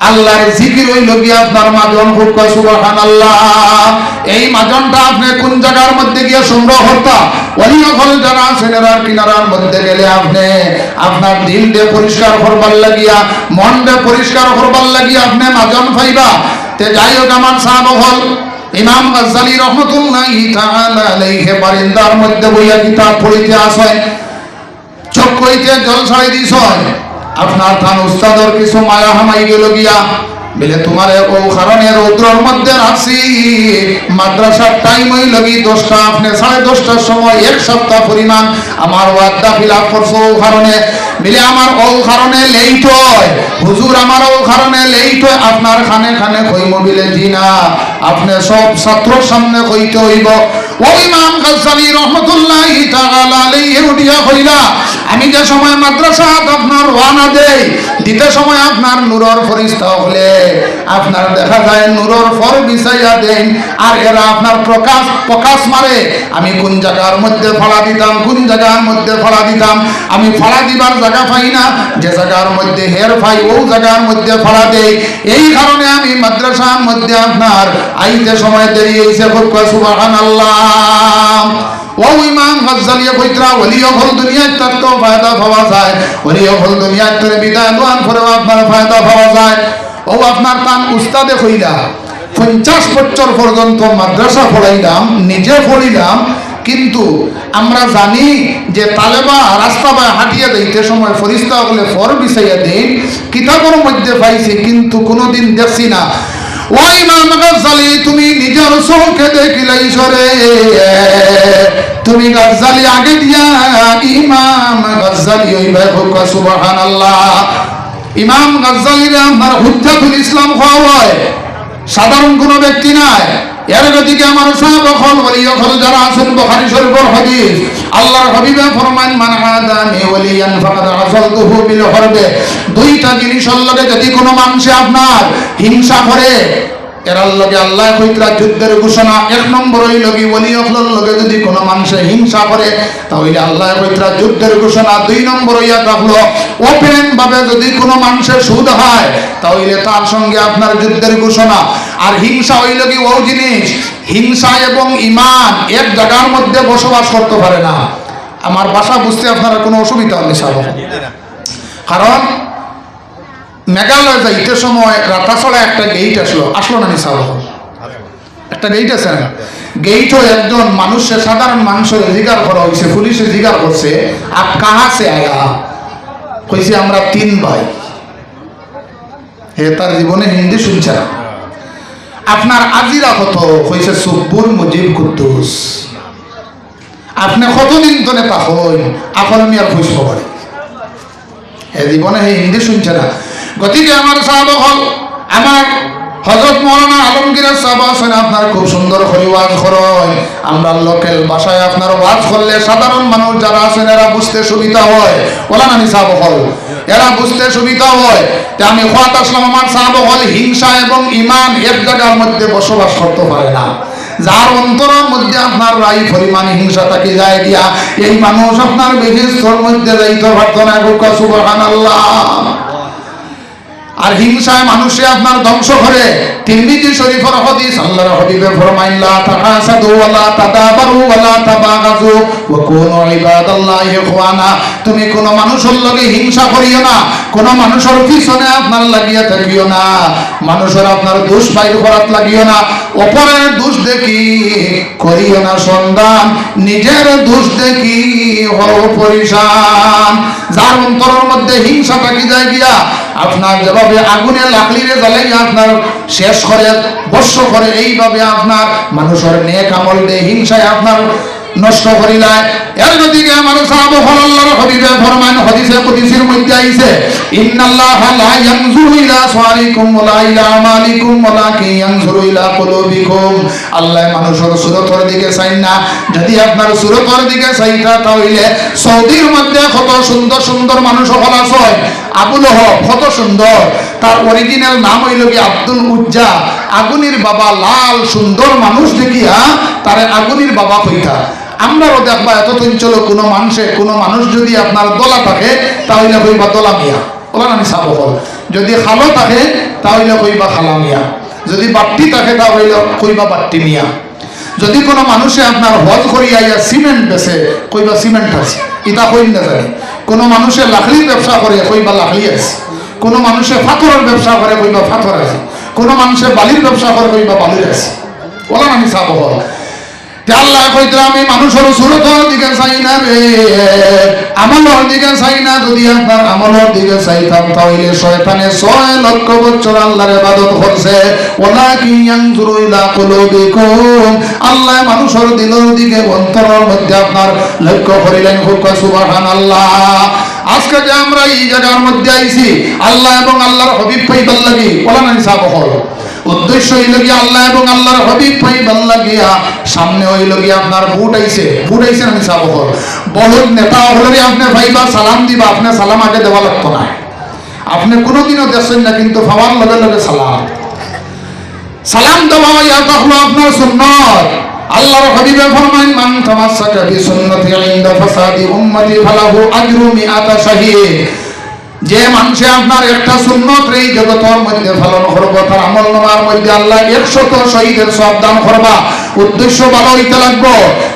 আল্লাহর জিকির হইল গিয়া আপনার মাজন, হুক সুবহানাল্লাহ। এই মাজনটা আপনি কোন জায়গার মধ্যে গিয়া সংগ্রহ করতা? ওলি হল যারা আছেন এরার কিনারার মধ্যে গেলে আপনি আপনার দিল দিয়ে পরিষ্কার করবার লাগিয়া, মন দিয়ে পরিষ্কার করবার লাগিয়া আপনি মাজন পাইবা। তে যাই হোক, আমার সাহাবা হল ইমাম গাজ্জালী রহমাতুল্লাহি তাআলা আলাইহি বারিন্দার মধ্যে বইয়া কিতাব পড়িতে আসেন, চোখ কইতে জল ছাড়ি দিছ, আপনার থান উস্তাদর কিছু মায়া হামাই গেল গিয়া বলে তোমারে ও কারণে রৌদ্রর মধ্যে রাখছি, মাদ্রাসার টাইম হইল কি 10টা, আপনি 10:30টার সময় 1 সপ্তাহ পরিমাণ আমার ওয়াদা ফিলাপ করছো ও কারণে মিলে আমার ও কারণে লেট হয় হুজুর, আমার ও কারণে লেট হয়, আপনার খানে খানে কইম বিলে জি না, আপনি সব ছাত্রর সামনে কইতে হইব। ও ইমাম গাজ্জালী রহমাতুল্লাহি তাআলা আলাইহি উঠিয়া কইলা, আমি যে সময় মাদ্রাসা আপনার ওয়ানা দেই দিতে সময় আপনার নূরের ফেরেশতা হলে আপনার দেখা যায় নূরের ফর বিছাইয়া দেন, আর এরা আপনার প্রকাশ মারে, আমি কোন জায়গার মধ্যে ফলা দিতাম, কোন জায়গার মধ্যে ফলা দিতাম, আমি ফলা দিবার জায়গা পাই না, যে জায়গার মধ্যে হের পাই ও জায়গার মধ্যে ফলা দেই। এই কারণে আমি মাদ্রাসার মধ্যে আপনার আইতে সময় দেরি হয়েছে, সুবহানাল্লাহ। ও ইমাম গাজ্জালী কইতরা ওলি হল দুনিয়ায় তার তো ফায়দা পাওয়া যায়, ওলি হল দুনিয়ায় তোরে বিদায় দেওয়ার পরেও আপনার ফায়দা পাওয়া যায়। ও আপনার তান উস্তাদে কইলা 50 বছর পর্যন্ত মাদ্রাসা পড়াইলাম, নিজে পড়িলাম, কিন্তু আমরা জানি যে তালেবা রাস্তা বা হাঁটিয়া দিতে সময় ফরিস্তা বলে ফর বিছাইয়া দেন, কিতাবের মধ্যে পাইছি কিন্তু কোনোদিন দেখছি না। ও ইমাম গাজ্জালী তুমি নিজের চোখে দেখিলাই সরে, তুমি গাজ্জালী আগে দিয়া ইমাম গাজ্জালী হইবা, সুবহানাল্লাহ। ইমাম গাজ্জালীর আপনার হুজ্জাতুল ইসলাম হওয়া হয়, সাধারণ কোনো ব্যক্তি নাই। এর গতিকে আমার সাহাবা হল ওলি হল যারা আছেন, বুখারী শরীফের হাদিস, আল্লাহর হাবিবে ফরমান মান আদানি ওলিয়ান ফাকাদ আযালতুহু বিল হরবে। দুইটা জিনিসের লগে যদি কোনো মানুষে আপনার হিংসা করে, এরার লগে আল্লাহ কইতরা যুদ্ধের ঘোষণা। 1 নম্বর হইল কি ওলি হলের লগে যদি কোনো মানুষে হিংসা করে তাহলে আল্লাহ কইতরা যুদ্ধের ঘোষণা। 2 নম্বর হইয়া থাকলো ওপেন ভাবে যদি কোনো মানুষের সুদ হয় তাহলে তার সঙ্গে আপনার যুদ্ধের ঘোষণা। আর হিংসা হইল কি ও জিনিস, হিংসা এবং ঈমান এক জায়গার মধ্যে বসবাস করতে পারে না। আমার ভাষা বুঝতে আপনার কোনো অসুবিধা হবে সাহেব? কারণ মেঘালয় যাইতে সময় রাতাছড়া একটা গেইট আসলো না নিসাব, একটা গেইট আছে না, গেইটও একজন মানুষের সাধারণ মানুষের জিজ্ঞার করা হয়েছে, পুলিশে জিজ্ঞার করছে আপ কাহা সে আয়া, কইছে আমরা 3 ভাই। হে তার জীবনে হিন্দি শুনছে না। আপনার আজিরা কত, কইছে সুব্বুর মুজিব কুদ্দুস। আপনি কতদিন ধরে পাখই আপন মিয়ার খুশ খবর, হে জীবনে হে হিন্দি শুনছে না। গতিকে আমার সাহাবা হল আমার হযরত মাওলানা আলমগীরের সাহাবা আছেন, আপনার খুব সুন্দর করে ওয়াজ করেন। আমরা লোকাল ভাষায় আপনার ওয়াজ করলে সাধারণ মানুষ যারা আছেন এরা বুঝতে সুবিধা হয়, ওলা নানি সাহাবা হল এরা বুঝতে সুবিধা হয়। তা আমি খোয়াত আসলাম, আমার সাহাবা হল হিংসা এবং ঈমান এক জায়গার মধ্যে বসবাস করতে পারে না। যার অন্তরের মধ্যে আপনার রাই পরিমাণ হিংসা থাকি যায় গিয়া, এই মানুষ আপনার বেহেশতের মধ্যে যাইতে পারত না, সুবহানাল্লাহ। আর হিংসায় মানুষে আপনার ধ্বংস করে। তিরমিজি শরীফের হাদিস, আল্লাহর হাবিবে ফরমাইন লা তাহাসাদু ওয়া লা তাদাবারু ওয়া লা তাবাগাজু ওয়া কুনু ইবাদাল্লাহি ইখওয়ানা। তুমি কোন মানুষের লগে হিংসা করিও না, কোন মানুষের পিছনে আপনার লাগিয়া থাকিও না, মানুষের আপনার দোষ বাইর করাত লাগিও না, অপরের দোষ দেখি করিও না সন্ধান, নিজের দোষ দেখি হও পরিশান। যার অন্তরের মধ্যে হিংসা থাকি যায় গিয়া আপনার যেভাবে আগুনে লাকড়িরে জ্বালাইয়া আপনার শেষ করে বর্ষ করে, এইভাবে আপনার মানুষের নেক আমল দিয়ে হিংসায় আপনার নষ্ট করিলায়। এর গতিকে আমার সাহাবা হল আল্লাহর হাবিবে ফরমান, হাদিসে কুদসির মধ্যে আইছে ইন্নাল্লাহা লা ইয়ানজুরু ইলা সাওয়ারিকুম ওয়া লা ইলা আমালিকুম ওয়ালাকিন ইয়ানজুরু ইলা কুলুবিকুম। আল্লাহ মানুষের সুরতের দিকে চাই না, যদি আপনার সুরতের দিকে চাইতা তাহলে সৌদির মধ্যে কত সুন্দর সুন্দর মানুষ হল আছে। আবুল হক কত সুন্দর, তার অরিজিনাল নাম হইল কি আব্দুল উজ্জা। আগুনের বাবা, লাল সুন্দর মানুষ দেখিয়া তারে আগুনের বাবা কইতা। আমরাও দেখবা এত চঞ্চল কোনো মানুষ যদি আপনার দোলা থাকে তাহলে হইবা দোলা মিয়া, ওলা নামি সাব হল। যদি খালো থাকে তাহলে কইবা খালা মিয়া, যদি বাট্টি থাকে তাহলে কইবা বাট্টি মিয়া। যদি কোনো মানুষে আপনার হজ করিয়া ইয়া সিমেন্ট বেছে কইবা সিমেন্ট আছে, ইটা কইন না জানি। কোনো মানুষে লাকড়ির ব্যবসা করে কইবা লাকড়ি আছে, কোনো মানুষে পাথরের ব্যবসা করে কইবা পাথর আছে, কোনো মানুষে বালির ব্যবসা করে কইবা বালির আছে। বলা আমি সাব হল আল্লাহ কইতে আমি মানুষের সুরতর দিকে চাই না রে, আমলের দিকে চাই না। যদি আপনার আমলের দিকে চাইতাম তাহলে শয়তানে 6 লক্ষ বছর আল্লাহর ইবাদত করছে। ওয়ালাকিন ইয়ানজুরু ইলা কুলুবিকুম, আল্লাহ মানুষের দিলের দিকে অন্তরের মধ্যে আপনার লক্ষ্য করিলেন। খুব সুবহানাল্লাহ। আজকে যে আমরা এই জায়গার মধ্যে আইছি আল্লাহ এবং আল্লাহর হাবিব পাইবার লাগি, বলা না সাব হল উদ্দেশ্য হইল গিয়া আল্লাহ এবং আল্লাহর হাবিব পাইবার লাগিয়া। সামনে হইল গিয়া আপনার বুট আইছে আমি সাব হল বহুত নেতা হলে আপনি ভাইবা সালাম দিবা, আপনি সালাম আগে দেওয়া লাগতো না, আপনি কোনোদিনও দেখছেন না, কিন্তু ভাবার লগে লগে সালাম দেওয়া ইয়া হলো আপনার সুন্নত। আল্লাহর হাবিবে ফরমান মান তামাসসাকা বিসুন্নতি ইনদা ফাসাদি উম্মতি ফালাহু আজরু মিআতা শাহীদ। যে মানুষে আপনার একটা সুন্নত এই জগতের মধ্যে পালন করবো তার আমল নামার মধ্যে আল্লাহ 100 শহীদের সব দান করবা। উদ্দেশ্য ভালো হইতে লাগবো।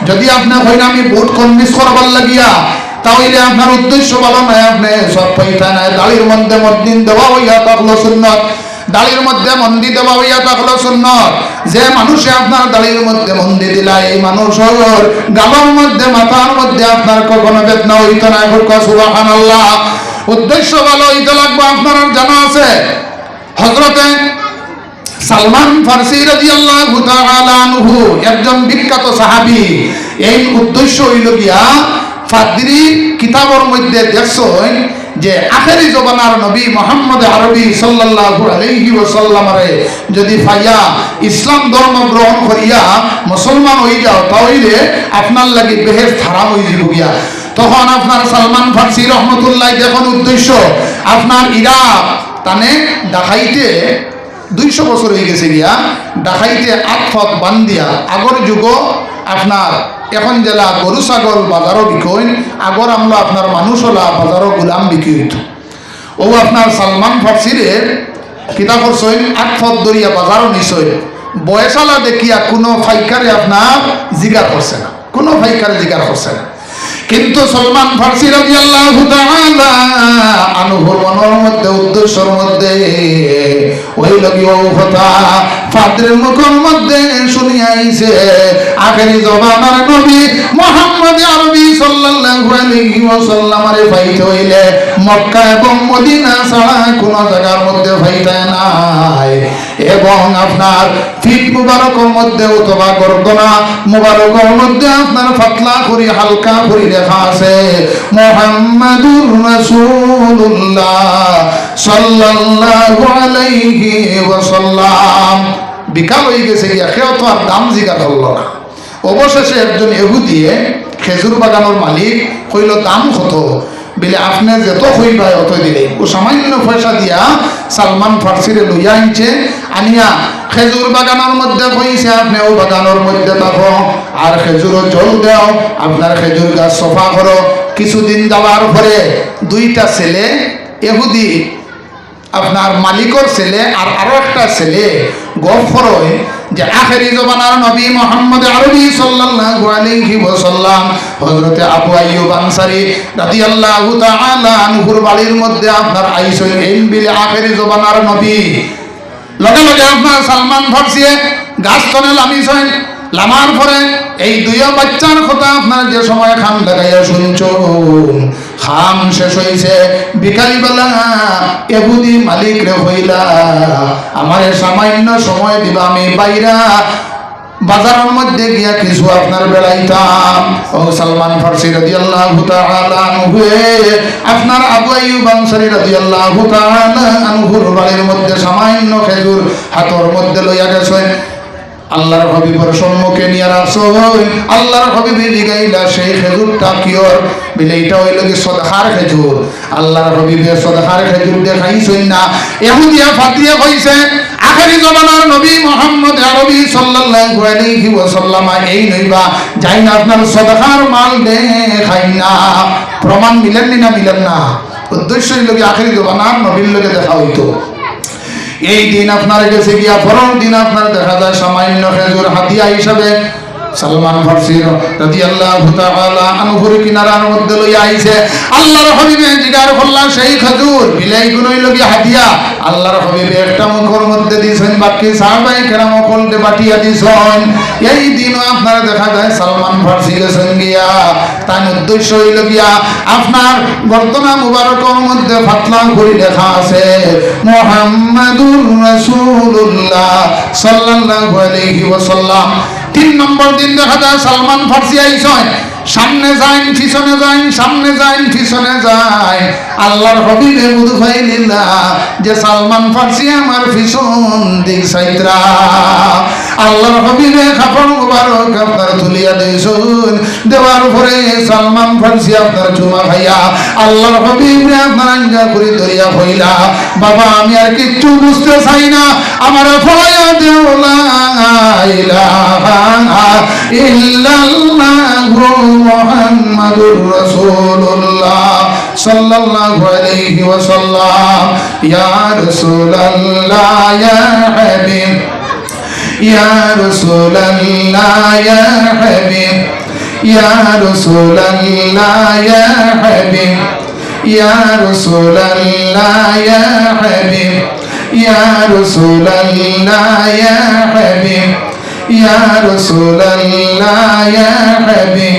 যদি আপনি হইনা আমি ভোট কনভিন্স করবার লাগিয়া তাহলে আপনার উদ্দেশ্য ভালো নয়, আপনি সব পাইতা নাই। দাড়ির মধ্যে মসজিদ দেওয়া হইয়া থাকলো সুন্নত, দাড়ির মধ্যে মন্দির দেওয়া হইয়া থাকলো সুন্নত। যে মানুষে আপনার দাড়ির মধ্যে মন্দির দিলা এই মানুষের গালের মধ্যে মাথার মধ্যে আপনার কখনো বেদনা হইত না। সুবহানাল্লাহ। উদ্দেশ্য ভালো হইতে লাগবে। আপনার জানা আছে হযরতে সালমান ফারসি রাদিয়াল্লাহু তাআলা আনহু একজন বিখ্যাত সাহাবী। এই উদ্দেশ্য হইল গিয়া ফাদরি কিতাবের মধ্যে দেখছেন যে আখেরি জমানার নবী মুহাম্মদ আরবি সাল্লাল্লাহু আলাইহি ওয়াসাল্লামরে যদি ফাইয়া ইসলাম ধর্ম গ্রহণ করিয়া মুসলমান হই যাও তাহলে আপনার লাগি বেহেশত হারাম হই যাব গিয়া। তখন আপনার সালমান ফারসি রহমতুল্লাহ যখন উদ্দেশ্য আপনার ইরাক তানে ডাকাইতে 200 বছর হয়ে গেছে গিয়া, ডাকাইতে আটফত বান্দিয়া আগর যুগ আপনার এখন জেলা গরু ছাগল বাজারও বিকইন, আগর আমরা আপনার মানুষ হলা বাজারও গোলাম বিক্রি হইত। ও আপনার সালমান ফারসিরের কিতাব করছেন আটফত দরিয়া বাজারও নিশ্চয় বয়সালা দেখিয়া কোনো ফাইকারে আপনার জিগার করছে না, কোনো ফাইকারে জিগার করছে না। কিন্তু সালমান ফারসি রাদিয়াল্লাহু তাআলা আনহুর মনের মধ্যে উদ্দেশ্যের মধ্যে ওই লগিও কথা ফাদরের মুখের মধ্যে শুনিয়া আইছে আখেরি জমানার নবী মুহাম্মদ আরবি সাল্লাল্লাহু আলাইহি ওয়াসাল্লামরে পাইতে হইলে মক্কা এবং মদিনা ছাড়া কোনো জায়গার মধ্যে পাইতে নাই। এবং আপনার ফিট মুবারকের মধ্যে অথবা গর্দনা মুবারকের মধ্যে আপনার পাতলা করে হালকা করে লেখা আছে মুহাম্মাদুর রাসূলুল্লাহ সাল্লাল্লাহু আলাইহি ওয়াসাল্লাম। বিকাল হয়ে গেছে গিয়া কেউ তো আর দাম জিজ্ঞাসা করলো না। অবশেষে একজন ইহুদিয়ে খেজুর বাগানের মালিক কইল দাম কত? বলে আপনি যত হইবাই অত দিলে। ও সামান্য পয়সা দিয়া সালমান ফারসিরে লইয়া আনছে, আনিয়া খেজুর বাগানের মধ্যে কইছে আপনি ও বাগানের মধ্যে থাকো আর খেজুরও জল দাও, আপনার খেজুর গাছ সফা করো। কিছুদিন যাওয়ার পরে 2টা ছেলে ইহুদি আপনার মালিকর ছেলে আর আরো একটা ছেলে গপ করয় যে আখেরি জমানার নবী মুহাম্মদ আরবি সাল্লাল্লাহু আলাইহি ওয়াসাল্লাম হযরতে আবু আইয়ুব আনসারী রাদিয়াল্লাহু তাআলা আনহুর বাড়ির মধ্যে আপনার আইসেন এই বিলে আখেরি জমানার নবী। লগে লগে আপনার সালমান ফারসি গাছ তনে লামিছেন, লামার পরে এই 2 বাচ্চার কথা আপনার যে সময় খাম লাগাইয়া শুনছো খাম শেষ হয়েছে। বিকালি বেলা ইহুদি মালিক রে হইলা আমার সামান্য সময় দিবা, আমি বাইরা বাজারের মধ্যে গিয়া কিছু আপনার বেড়াইতাম। ও সালমান ফারসি রাদিয়াল্লাহু তাআলা আনহু আপনার আবু আইয়ুব আনসারী রাদিয়াল্লাহু তাআলা আনহুর বাড়ির মধ্যে সামান্য খেজুর হাতের মধ্যে লইয়া গেছেন। আল্লাহর হাবিবের সম্মুখে নিয়ে রাসূল আল্লাহর হাবিবে জিগাইলা সেই খেজুরটা কিওর? বলে এটা হইল কি সদকার খেজুর। আল্লাহর হাবিবে সদকার খেজুর দেখাইছেন না। ইহুদিয়া ফাতিয়া কইছে আখেরি জমানার নবী মুহাম্মদ আরবি সাল্লাল্লাহু আলাইহি ওয়াসাল্লাম এই নইবা যাই না আপনার সদকার মাল দেখাই না। প্রমাণ মিলেন না? মিলেন না? উদ্দেশ্য হইল কি আখেরি জমানার নবীর লগে দেখা হইতো। এই দিন আপনার গেছে গিয়া পরের দিন আপনার দেখা যায় সামান্য খেজুর হাতিয়া হিসাবে সালমান ফারসি রাদিয়াল্লাহু তাআলা আনহুর কিনারার মধ্যে লইয়া আইছে। আল্লাহর হাবিবে জিগার করলেন সেই খেজুর বিলাই গুনই লগি হাতিয়া আল্লাহর হাবিবে একটা মুখের মধ্যে দিছেন, বাকি সাহাবায়ে কেরাম কলতে বাটিয়া দিছেন। এই দিনও আপনারা দেখা যায় সালমান ফারসি গেছেন গিয়া, তার উদ্দেশ্য হইল গিয়া আপনার বর্তমান মুবারকের মধ্যে ফাতলা করে লেখা আছে মুহাম্মাদুর রাসূলুল্লাহ সাল্লাল্লাহু আলাইহি ওয়াসাল্লাম। 3 নম্বর দিন দেখা যায় সালমান ফারসি আইছেন, সামনে যান পিছনে যান, সামনে যান পিছনে যান। আল্লাহর হাবিবে বুঝাইলিল্লাহ যে সালমান ফারসি আমার পিছন দিক সাইতরা। আল্লাহর হাবিবে কাপড় মুবারক আপনার তুলিয়া দিয়েছেন, দেওয়ার পরে সালমান ফারসি আপনার চুমা খাইয়া আল্লাহর হাবিবে আপনার আঞ্জা করে ধরিয়া হইলা, বাবা আমি আর কিচ্ছু বুঝতে চাই না, আমার ফলাইয়া দেও লা ইলাহা ইল্লাল্লাহু মুহাম্মাদুর রাসূলুল্লাহ সাল্লাল্লাহু আলাইহি ওয়াসাল্লাম। ইয়া রাসূলুল্লাহ ইয়া হাবিব ইয়া রাসূলুল্লাহ ইয়া হাবিব ইয়া রাসূলুল্লাহ ইয়া হাবিব ইয়া রাসূলুল্লাহ ইয়া হাবিব ইয়া রাসূলুল্লাহ ইয়া হাবিব ইয়া রাসূলুল্লাহ ইয়া হাবিব।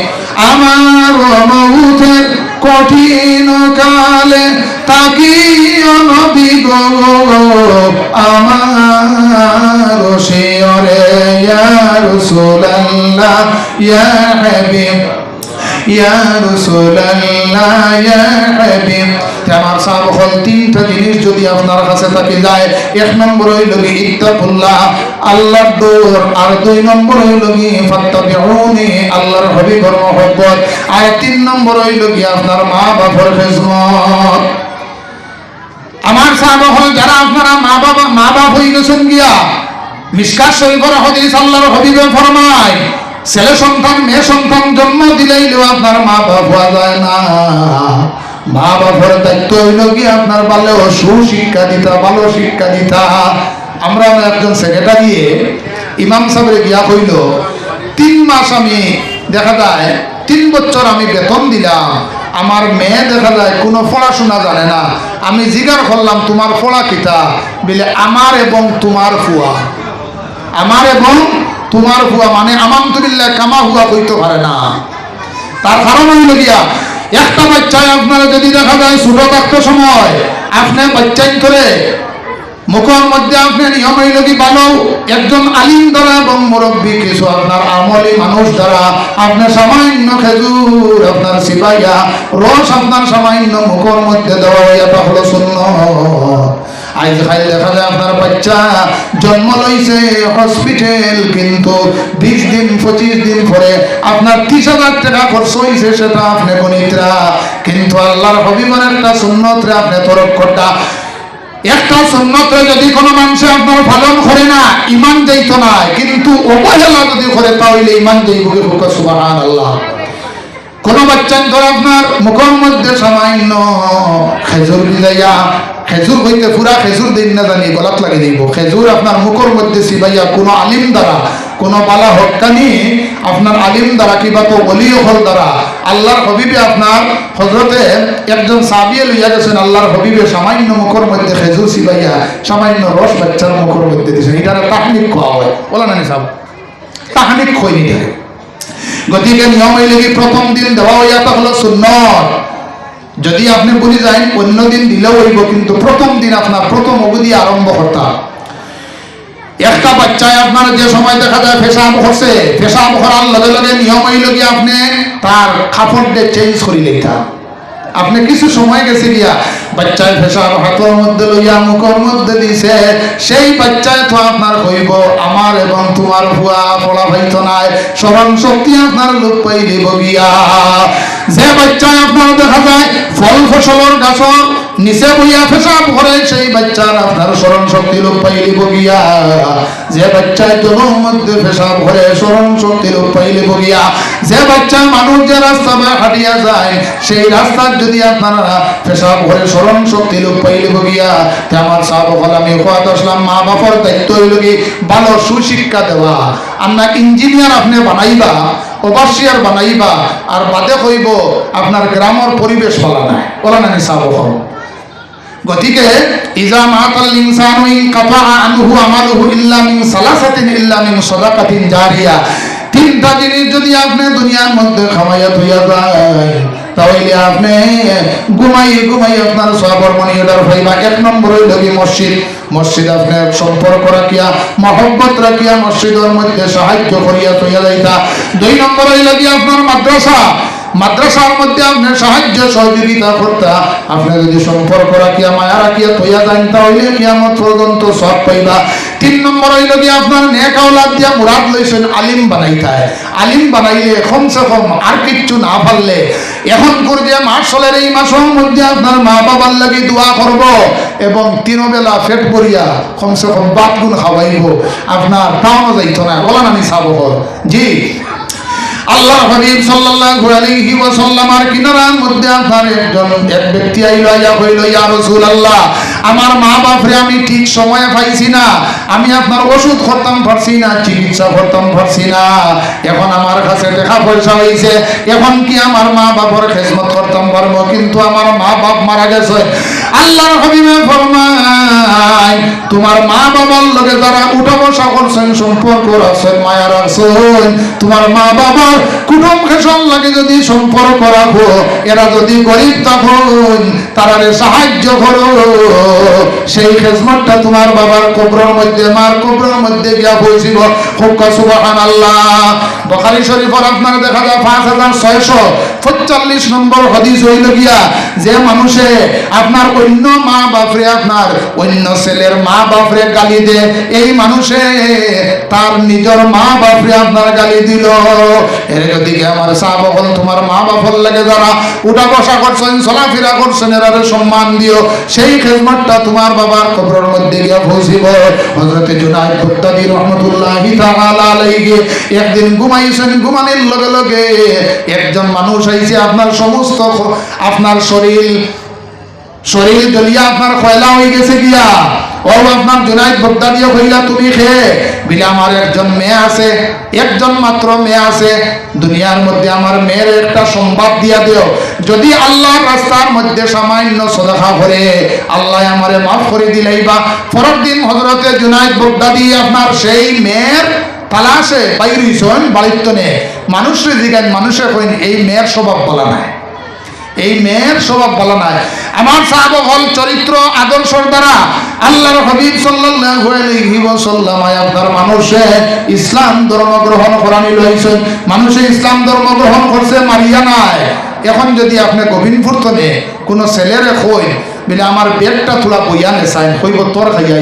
আমার মউতের কঠিন কালে তাকিও নবী গো আমার শিয়রে ইয়া রাসূলুল্লাহ ইয়া হাবিব ইয়া রাসূলুল্লাহ ইয়া হাবিব। আমার সাহাবাগণ 3টা জিনিস যদি আপনার কাছে থাকি যায়, 1 নম্বর হইল কি ইত্তাকুল্লাহ আল্লাহর ডর, আর 2 নম্বর হইল কি ফাত্তাবিউনি আল্লাহর হাবিবের মহব্বত, আর 3 নম্বর হইল কি আপনার মা বাবার খিদমত। আমার সাহাবাগণ যারা আপনারা মা বাপ হয়ে গেছেন গিয়া, মিশকাত শরীফের হাদিস আল্লাহর হাবিবে ফরমায় ছেলে সন্তান মেয়ে সন্তান জন্ম দিলেইলেও আপনার মা বাপ হওয়া যায় না। মা বাবার দায়িত্ব হইল কি আপনার ভালো সুশিক্ষা দিতা, ভালো শিক্ষা দিতা। আমরা একজন সেক্রেটারি ইমাম সাহেবের গিয়া কইল 3 মাস আমি দেখা যায় 3 বছর আমি বেতন দিলাম, আমার মেয়ে দেখা যায় কোনো পড়াশোনা জানে না। আমি জিজ্ঞাসা করলাম তোমার পড়া কিতা, বলে আমার এবং তোমার ফুয়া, আমার এবং তোমার ফুয়া, মানে আলহামদুলিল্লাহ কামা হুয়া কইতে পারে না। তার কারণ হইল গিয়া একটা বাচ্চায় আপনারা যদি দেখা যায় ছোট থাকতে সময় আপনি বাচ্চাই করে মুখের মধ্যে আপনি নিয়ম হইল কি ভালো একজন আলিম দ্বারা এবং মুরব্বী কিছু আপনার আমলি মানুষ দ্বারা আপনি সামান্য খেজুর আপনার সিপাইয়া রস আপনার সামান্য মুখের মধ্যে দেওয়া এটা হলো সুন্নাত। আজ খাই দেখা যায় আপনার বাচ্চা জন্ম লইছে হসপিটাল, কিন্তু 20 দিন 25 দিন পরে আপনার 30,000 টাকা খরচ হয়েছে, সেটা আপনি গণিতরা। কিন্তু আল্লাহর হাবিবের একটা সুন্নত রে আপনি তরক করটা, একটা সুন্নত যদি কোনো মানুষ আপনার পালন করে না ইমান যাইতো না, কিন্তু অবহেলা যদি করে তাহলে ইমান যাইবকে বুকা সুবহানাল্লাহ। কোন বাচ্চা ধর আপনার মুখের মধ্যে সামান্য খেজুর দিলাইয়া, খেজুর হইতে পুরা খেজুর দিন না জানি গলাত লাগিয়ে দিব, খেজুর আপনার মুখের মধ্যে সিবাইয়া কোনো আলিম দ্বারা কোনো বালা হক্কানি আপনার আলিম দ্বারা কিবা তো ওলিও হল দ্বারা আল্লাহর হাবিবে আপনার হযরতে একজন সাহাবী লইয়া গেছেন, আল্লাহর হাবিবে সামান্য মুখের মধ্যে খেজুর সিবাইয়া সামান্য রস বাচ্চার মুখের মধ্যে দিয়েছেন। এটা তাহনিক খাওয়া হয়, বলা না সাহেব, তাহনিক খইনি থাকে। গতিকে নিয়ম হইলে কি প্রথম দিন দেওয়া হইয়াটা হলো সুন্নত। যদি আপনি বলি যান অন্য দিন দিলেও হইব, কিন্তু প্রথম দিন আপনার প্রথম অবধি আরম্ভ করতাম। একটা বাচ্চায় আপনার যে সময় দেখা যায় পেশাব করছে, পেশাব করার লগে লগে নিয়ম হইল কি আপনি তার কাপড়টা চেঞ্জ করি লইতাম। আপনি কিছু সময় গেছে গিয়া বাচ্চায় পেশাব হাতের মধ্যে লইয়া মুখের মধ্যে দিছে, সেই বাচ্চায় তো আপনার হইব আমার এবং তোমার ভুয়া পড়া হইতো নাই, স্মরণ শক্তি আপনার লোক পাই দিব গিয়া। যে বাচ্চায় আপনার দেখা যায় ফল ফসলের গাছ নিচে বইয়া পেশাব করে সেই বাচ্চার আপনার স্মরণ শক্তি লোপ পাইলিব গিয়া। যে বাচ্চায় জলের মধ্যে পেশাব করে স্মরণ শক্তি লোপ পাইলিব গিয়া। যে বাচ্চা মানুষ যে রাস্তা হাঁটিয়া যায় সেই রাস্তার যদি আপনারা পেশাব করে স্মরণ শক্তি লোপ পাইলিব গিয়া। আমার সাহেব হল আমি কথা আসলাম মা বাবার দায়িত্ব হইল কি ভালো সুশিক্ষা দেওয়া। আপনার ইঞ্জিনিয়ার আপনি বানাইবা, ওভারসিয়ার বানাইবা, আর বাদে কইব আপনার গ্রামের পরিবেশ বলা নাই বলা নাই সাহেব হল। গতিকে ইজা মাতাল ইনসানু ইনকাতা আনহু আমালুহু ইল্লা মিন সালাসাতিন ইল্লা মিন সাদাকাতিন জারিয়া। তিনটা জিনিস যদি আপনি দুনিয়ার মধ্যে খামাইয়া থইয়া যায় তাহলে আপনি ঘুমাই আপনার সওয়াবের মনিয়দার হইবা। এক নম্বর হইল কি মসজিদ। মসজিদ আপনার সম্পর্ক রাখিয়া মহব্বত রাখিয়া মসজিদের মধ্যে সাহায্য করিয়া থইয়া যাইতা। দুই নম্বর হইল কি আপনার মাদ্রাসা। মাদ্রাসার মধ্যে আপনি সাহায্য সহযোগিতা করতা। আপনি যদি সম্পর্ক রাখিয়া মায়া রাখিয়া তৈয়া যান তাহলে কিয়ামত পর্যন্ত সব পাইবা। তিন নম্বর হইল কি আপনার নেক আওলাদ দিয়া মুরাদ লইছেন আলিম বানাইতে। আলিম বানাইলে কমসে কম আর কিচ্ছু না পারলে এখন করে মাসলের এই মাসের মধ্যে আপনার মা বাবার লাগি দোয়া করব এবং তিন বেলা পেট ভরিয়া কমসে কম বাত গুণ খাওয়াইব। আপনার তাও যাইতো না বলা না সাব জি। আল্লাহ হাবিব সাল্লাল্লাহু আলাইহি ওয়াসাল্লামের কিনারার মধ্যে আপনার এক ব্যক্তি আইলো আইয়া কইল ইয়া রাসূলুল্লাহ আমার মা বাপরে আমি ঠিক সময়ে পাইছি না, আমি আপনার ওষুধ করতাম পারছি না, চিকিৎসা করতাম পারছি না, এখন আমার কাছে টাকা পয়সা হইছে, এখন কি আমার মা বাবার খেদমত করতাম পারবো, কিন্তু আমার মা বাপ মারা গেছে। আল্লাহর হাবিবে ফরমায় তোমার মা বাবার লগে যারা উঠা বসা করছেন সম্পর্ক রাখছেন মায়া রাখছেন তোমার মা বাবার কুটুম খেসন লাগে যদি সম্পর্ক রাখো, এরা যদি গরিব তখন তারারে সাহায্য করো, সেই খেজমতটা তোমার বাবার কবরের মধ্যে মার কবরের মধ্যে গিয়া পৌঁছিব। খুব সুবহানাল্লাহ। বুখারী শরীফের আপনার দেখা যায় 5645 নম্বর হাদিস হইল গিয়া যে মানুষে আপনার অন্য মা বাপরে আপনার অন্য ছেলের মা বাপরে গালি দে, এই মানুষে তার নিজের মা বাপরে আপনার গালি দিল। এর দিকে আমার সাহাবা তোমার মা বাপর লাগে যারা উঠা বসা করছেন চলাফেরা করছেন এরারে সম্মান দিও, সেই খেদমতটা তোমার বাবার কবরের মধ্যে গিয়া পৌঁছিব। হযরত জুনায়েদ বাগদাদী রাহমাতুল্লাহি তাআলা আলাইহি একদিন ঘুমাইছেন, ঘুমানোর লগে লগে একজন মানুষ আইছে আপনার সমস্ত আপনার শরীর জ্বলিয়া আপনার কয়লা হয়ে গেছে গিয়া। ও আপনার জুনায়েদ বাগদাদী কইলা তুমি খেয়ে বিলে আমার একজন মেয়ে আছে, একজন মাত্র মেয়ে আছে, দুনিয়ার মধ্যে আমার মেয়ের একটা সংবাদ দিয়া দিও, যদি আল্লাহর রাস্তার মধ্যে সামান্য সদকা করে আল্লাহ আমারে মাফ করে দিলেইবা। পরের দিন হযরতে জুনায়েদ বাগদাদী আপনার সেই মেয়ের তালাশে বাইরিছেন বাড়িতে নে মানুষের জিগান, মানুষে কইন এই মেয়ের স্বভাব বলা নাই, এই মেয়ের স্বভাব বলা নাই। আমার সাহাবা হল চরিত্র আদর্শের দ্বারা আল্লাহর হাবিব সাল্লাল্লাহু আলাইহি ওয়াসাল্লাম আপনার মানুষে ইসলাম ধর্ম গ্রহণ করানি লইছেন, মানুষে ইসলাম ধর্ম গ্রহণ করছে মারিয়া নাই। এখন যদি আপনি গোবিন্দপুর তনে কোনো ছেলেরে কই বলে আমার পেটটা থোড়া বইয়া নেছাইন কইব তোর খাইয়া